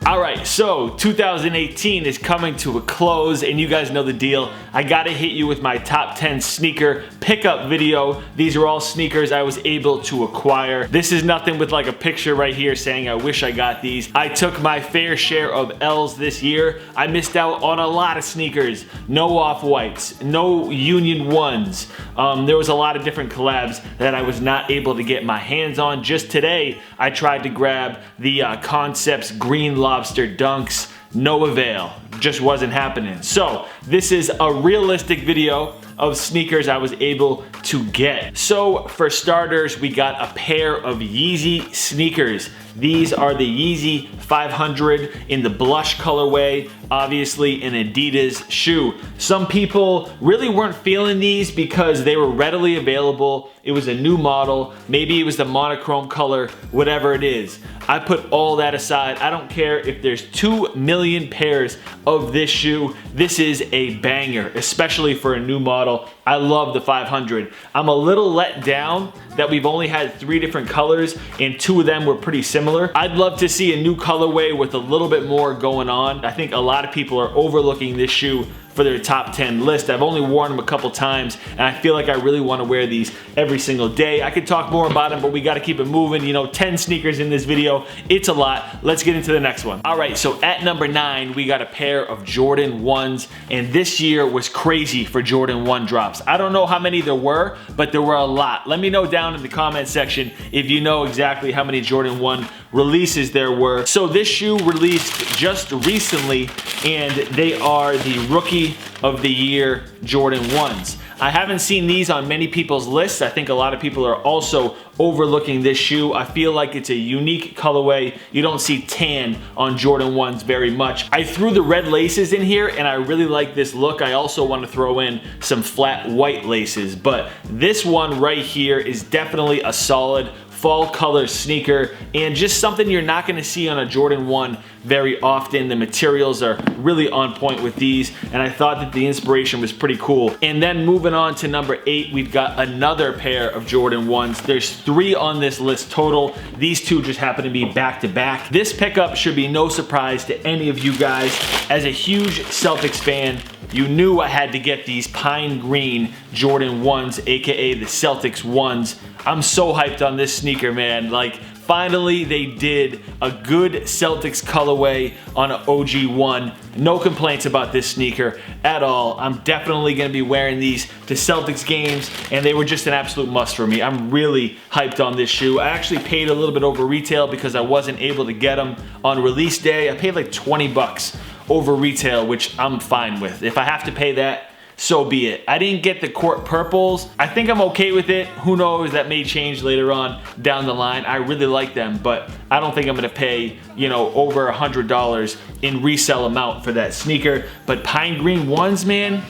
Alright, so 2018 is coming to a close, and you guys know the deal. I gotta hit you with my top 10 sneaker pickup video. These are all sneakers I was able to acquire. This is nothing with like a picture right here saying I wish I got these. I took my fair share of L's this year. I missed out on a lot of sneakers. No off-whites, no Union ones. There was a lot of different collabs that I was not able to get my hands on. Just today, I tried to grab the Concepts Green Lobster Dunks. No avail, just wasn't happening. So this is a realistic video of sneakers I was able to get. So for starters, we got a pair of Yeezy sneakers. These are the Yeezy 500 in the blush colorway, obviously an Adidas shoe. Some people really weren't feeling these because they were readily available. It was a new model, maybe it was the monochrome color, whatever it is. I put all that aside. I don't care if there's 2 million pairs of this shoe. This is a banger, especially for a new model. I love the 500. I'm a little let down that we've only had 3 different colors and 2 of them were pretty similar. I'd love to see a new colorway with a little bit more going on. I think a lot of people are overlooking this shoe for their top 10 list. I've only worn them a couple times and I feel like I really want to wear these every single day. I could talk more about them, but we got to keep it moving. You know, 10 sneakers in this video, it's a lot. Let's get into the next one. All right, so at number 9, we got a pair of Jordan 1s, and this year was crazy for Jordan 1 drops. I don't know how many there were, but there were a lot. Let me know down in the comment section if you know exactly how many Jordan 1 releases there were. So this shoe released just recently, and they are the Rookie of the Year Jordan 1s. I haven't seen these on many people's lists. I think a lot of people are also overlooking this shoe. I feel like it's a unique colorway. You don't see tan on Jordan 1s very much. I threw the red laces in here and I really like this look. I also want to throw in some flat white laces, but this one right here is definitely a solid fall color sneaker and just something you're not going to see on a Jordan 1 very often. The materials are really on point with these, and I thought that the inspiration was pretty cool. And then moving on to number 8, we've got another pair of Jordan 1s. There's 3 on this list total. These 2 just happen to be back to back. This pickup should be no surprise to any of you guys. As a huge Celtics fan, you knew I had to get these pine green Jordan 1s, aka the Celtics 1s. I'm so hyped on this sneaker, man. Like, finally they did a good Celtics colorway on an OG 1. No complaints about this sneaker at all. I'm definitely gonna be wearing these to Celtics games, and they were just an absolute must for me. I'm really hyped on this shoe. I actually paid a little bit over retail because I wasn't able to get them on release day. I paid like 20 bucks over retail, which I'm fine with. If I have to pay that, so be it. I didn't get the court purples. I think I'm okay with it. Who knows, that may change later on down the line. I really like them, but I don't think I'm gonna pay, you know, over $100 in resale amount for that sneaker. But pine green 1s, man,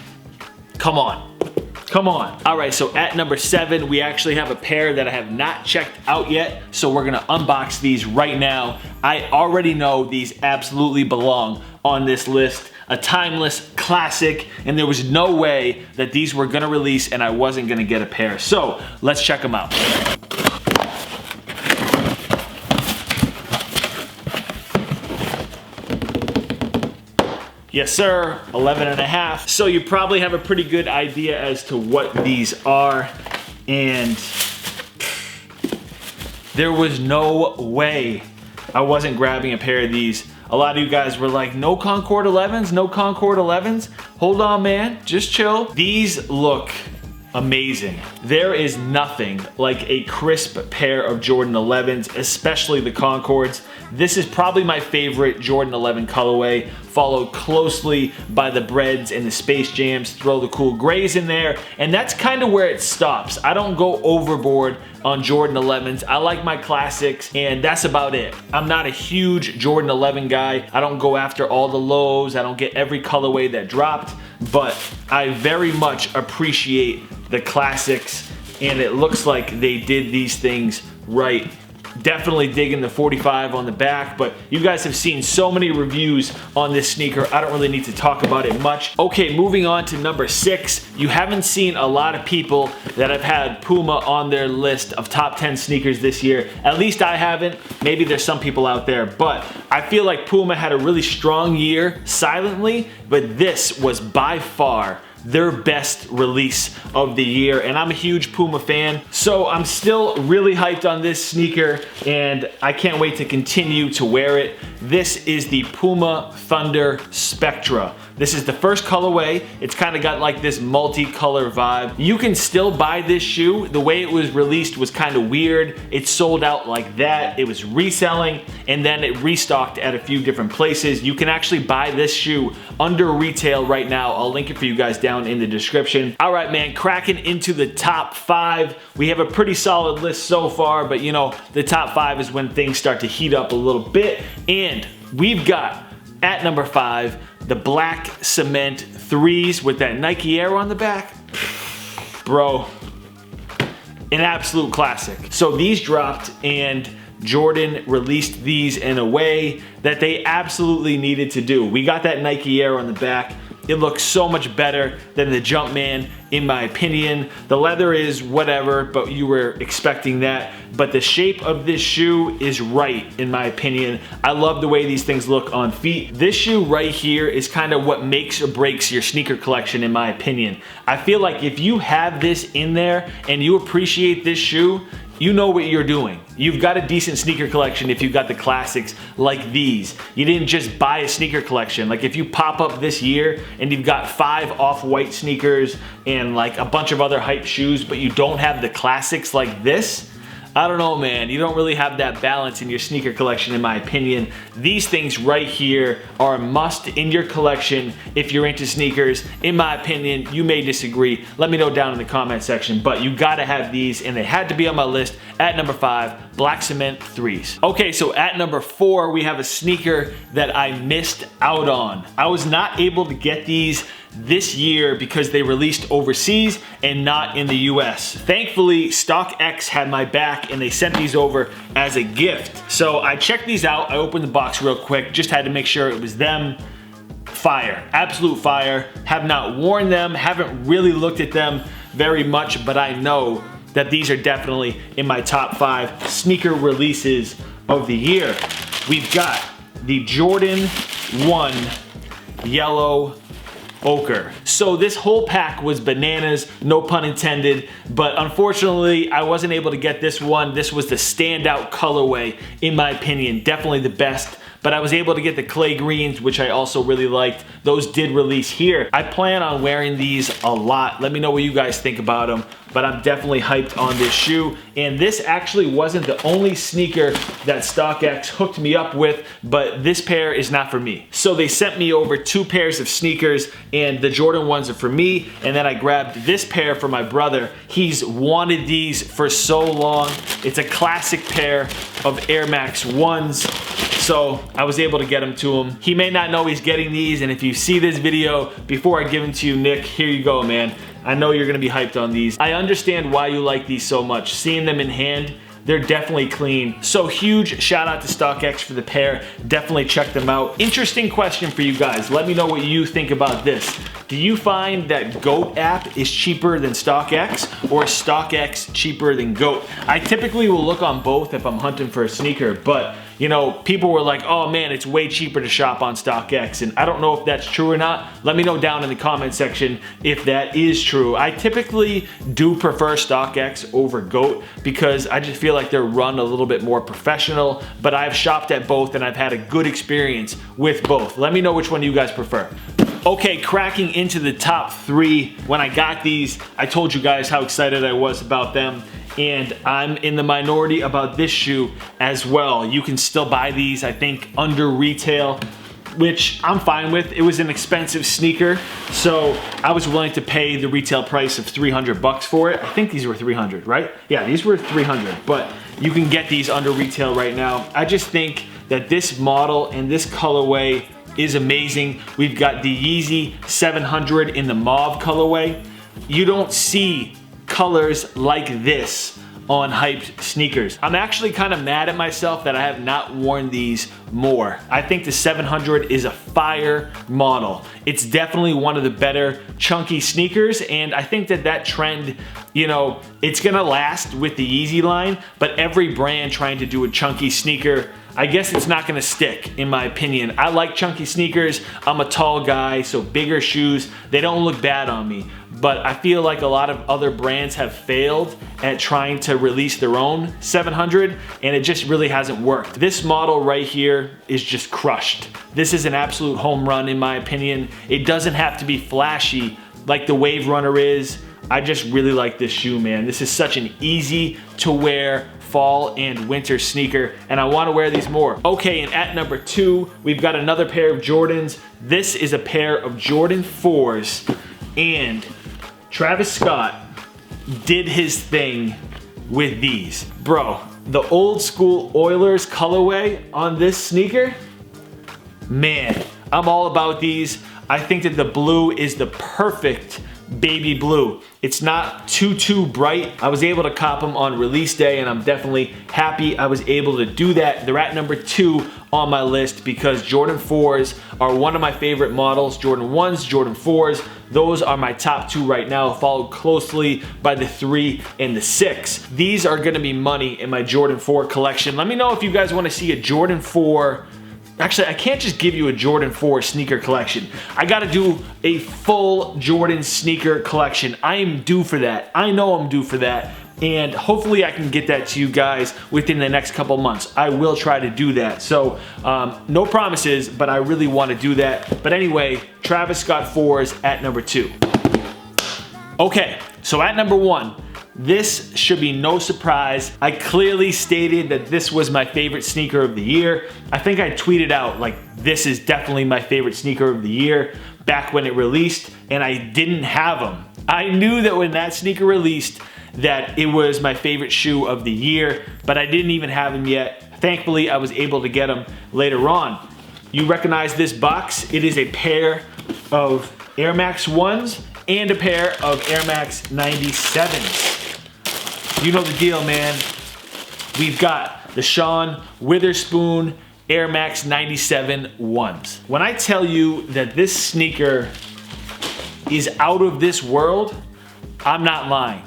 come on. Come on. All right, so at number 7, we actually have a pair that I have not checked out yet, so we're gonna unbox these right now. I already know these absolutely belong on this list. A timeless classic, and there was no way that these were gonna release and I wasn't gonna get a pair. So let's check them out. Yes, sir, 11.5. So you probably have a pretty good idea as to what these are, and there was no way I wasn't grabbing a pair of these. A lot of you guys were like, no Concord 11s, no Concord 11s. Hold on, man, just chill. These look amazing. There is nothing like a crisp pair of Jordan 11s, especially the Concords. This is probably my favorite Jordan 11 colorway, followed closely by the Breads and the Space Jams. Throw the cool grays in there, and that's kind of where it stops. I don't go overboard on Jordan 11s. I like my classics, and that's about it. I'm not a huge Jordan 11 guy. I don't go after all the lows. I don't get every colorway that dropped, but I very much appreciate the classics, and it looks like they did these things right Definitely digging the 45 on the back, but you guys have seen so many reviews on this sneaker, I don't really need to talk about it much. Okay, moving on to number 6. You haven't seen a lot of people that have had Puma on their list of top 10 sneakers this year. At least I haven't. Maybe there's some people out there, but I feel like Puma had a really strong year silently, but this was by far their best release of the year, and I'm a huge Puma fan, so I'm still really hyped on this sneaker, and I can't wait to continue to wear it. This is the Puma Thunder Spectra. This is the first colorway. It's kind of got like this multicolor vibe. You can still buy this shoe. The way it was released was kind of weird. It sold out like that. It was reselling, and then it restocked at a few different places. You can actually buy this shoe under retail right now. I'll link it for you guys down in the description. All right, man, cracking into the top 5. We have a pretty solid list so far, but you know, the top 5 is when things start to heat up a little bit. And we've got, at number 5, the black cement 3s with that Nike Air on the back. Bro, an absolute classic. So these dropped, and Jordan released these in a way that they absolutely needed to do. We got that Nike Air on the back. It looks so much better than the Jumpman, in my opinion. The leather is whatever, but you were expecting that. But the shape of this shoe is right, in my opinion. I love the way these things look on feet. This shoe right here is kind of what makes or breaks your sneaker collection, in my opinion. I feel like if you have this in there and you appreciate this shoe, you know what you're doing. You've got a decent sneaker collection if you've got the classics like these. You didn't just buy a sneaker collection. Like if you pop up this year and you've got 5 off-white sneakers and like a bunch of other hype shoes, but you don't have the classics like this, I don't know, man. You don't really have that balance in your sneaker collection, in my opinion. These things right here are a must in your collection if you're into sneakers. In my opinion, you may disagree. Let me know down in the comment section, but you gotta have these, and they had to be on my list at number 5, black cement 3s. Okay, so at number 4, we have a sneaker that I missed out on. I was not able to get these this year because they released overseas and not in the US. Thankfully, StockX had my back and they sent these over as a gift. So I checked these out, I opened the box real quick, just had to make sure it was them. Fire, absolute fire. Have not worn them, haven't really looked at them very much, but I know that these are definitely in my top 5 sneaker releases of the year. We've got the Jordan 1 yellow ochre. So this whole pack was bananas, no pun intended, but unfortunately I wasn't able to get this one. This was the standout colorway, in my opinion, definitely the best. But I was able to get the clay greens, which I also really liked. Those did release here. I plan on wearing these a lot. Let me know what you guys think about them, but I'm definitely hyped on this shoe. And this actually wasn't the only sneaker that StockX hooked me up with, but this pair is not for me. So they sent me over 2 pairs of sneakers, and the Jordan ones are for me, and then I grabbed this pair for my brother. He's wanted these for so long. It's a classic pair of Air Max 1s. So I was able to get them to him. He may not know he's getting these, and if you see this video before I give them to you, Nick, here you go, man. I know you're gonna be hyped on these. I understand why you like these so much. Seeing them in hand, they're definitely clean. So huge shout out to StockX for the pair. Definitely check them out. Interesting question for you guys. Let me know what you think about this. Do you find that GOAT app is cheaper than StockX, or is StockX cheaper than GOAT? I typically will look on both if I'm hunting for a sneaker, but you know, people were like, oh man, it's way cheaper to shop on StockX, and I don't know if that's true or not. Let me know down in the comment section if that is true. I typically do prefer StockX over GOAT because I just feel like they're run a little bit more professional, but I've shopped at both and I've had a good experience with both. Let me know which one you guys prefer. Okay, cracking into the top 3. When I got these, I told you guys how excited I was about them, and I'm in the minority about this shoe as well. You can still buy these, I think, under retail, which I'm fine with. It was an expensive sneaker, so I was willing to pay the retail price of 300 bucks for it. I think these were 300, right? Yeah, these were 300, but you can get these under retail right now. I just think that this model and this colorway is amazing. We've got the Yeezy 700 in the mauve colorway. You don't see colors like this on hyped sneakers. I'm actually kind of mad at myself that I have not worn these more. I think the 700 is a fire model. It's definitely one of the better chunky sneakers, and I think that that trend, you know, it's gonna last with the Yeezy line, but every brand trying to do a chunky sneaker, I guess it's not gonna stick, in my opinion. I like chunky sneakers. I'm a tall guy, so bigger shoes, they don't look bad on me. But I feel like a lot of other brands have failed at trying to release their own 700, and it just really hasn't worked. This model right here is just crushed. This is an absolute home run, in my opinion. It doesn't have to be flashy like the Wave Runner is. I just really like this shoe, man. This is such an easy to wear fall and winter sneaker, and I want to wear these more. Okay, and at number 2, we've got another pair of Jordans. This is a pair of Jordan 4s, and Travis Scott did his thing with these. Bro, the old school Oilers colorway on this sneaker, man, I'm all about these. I think that the blue is the perfect baby blue. It's not too bright. I was able to cop them on release day, and I'm definitely happy I was able to do that. They're at number 2 on my list because Jordan 4s are one of my favorite models. Jordan 1s, Jordan 4s, those are my top 2 right now, followed closely by the 3 and the 6. These are gonna be money in my Jordan 4 collection. Let me know if you guys wanna see a Jordan 4. Actually, I can't just give you a Jordan 4 sneaker collection. I gotta do a full Jordan sneaker collection. I am due for that. I know I'm due for that. And hopefully I can get that to you guys within the next couple months. I will try to do that. So, no promises, but I really wanna do that. But anyway, Travis Scott 4s at number 2. Okay, so at number 1, this should be no surprise. I clearly stated that this was my favorite sneaker of the year. I think I tweeted out like, this is definitely my favorite sneaker of the year back when it released, and I didn't have them. I knew that when that sneaker released that it was my favorite shoe of the year, but I didn't even have them yet. Thankfully, I was able to get them later on. You recognize this box? It is a pair of Air Max 1s and a pair of Air Max 97s. You know the deal, man. We've got the Sean Wotherspoon Air Max 97 1s. When I tell you that this sneaker is out of this world, I'm not lying.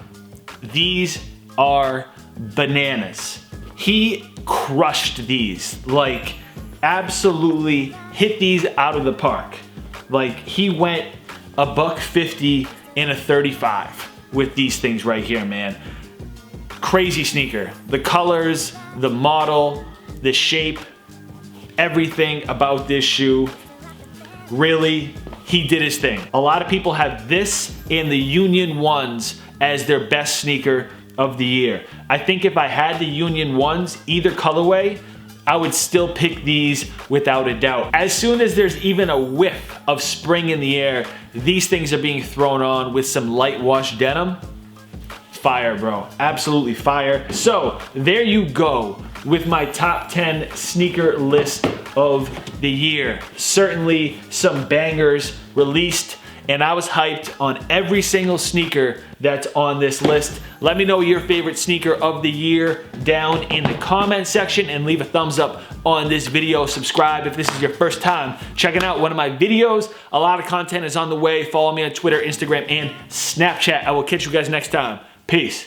These are bananas. He crushed these, like absolutely hit these out of the park. Like he went $150 and a 35 with these things right here, man. Crazy sneaker. The colors, the model, the shape, everything about this shoe, really, he did his thing. A lot of people have this and the Union 1s as their best sneaker of the year. I think if I had the Union 1s, either colorway, I would still pick these without a doubt. As soon as there's even a whiff of spring in the air, these things are being thrown on with some light wash denim. Fire, bro. Absolutely fire. So there you go with my top 10 sneaker list of the year. Certainly some bangers released, and I was hyped on every single sneaker that's on this list. Let me know your favorite sneaker of the year down in the comment section, and leave a thumbs up on this video. Subscribe if this is your first time checking out one of my videos. A lot of content is on the way. Follow me on Twitter, Instagram, and Snapchat. I will catch you guys next time. Peace.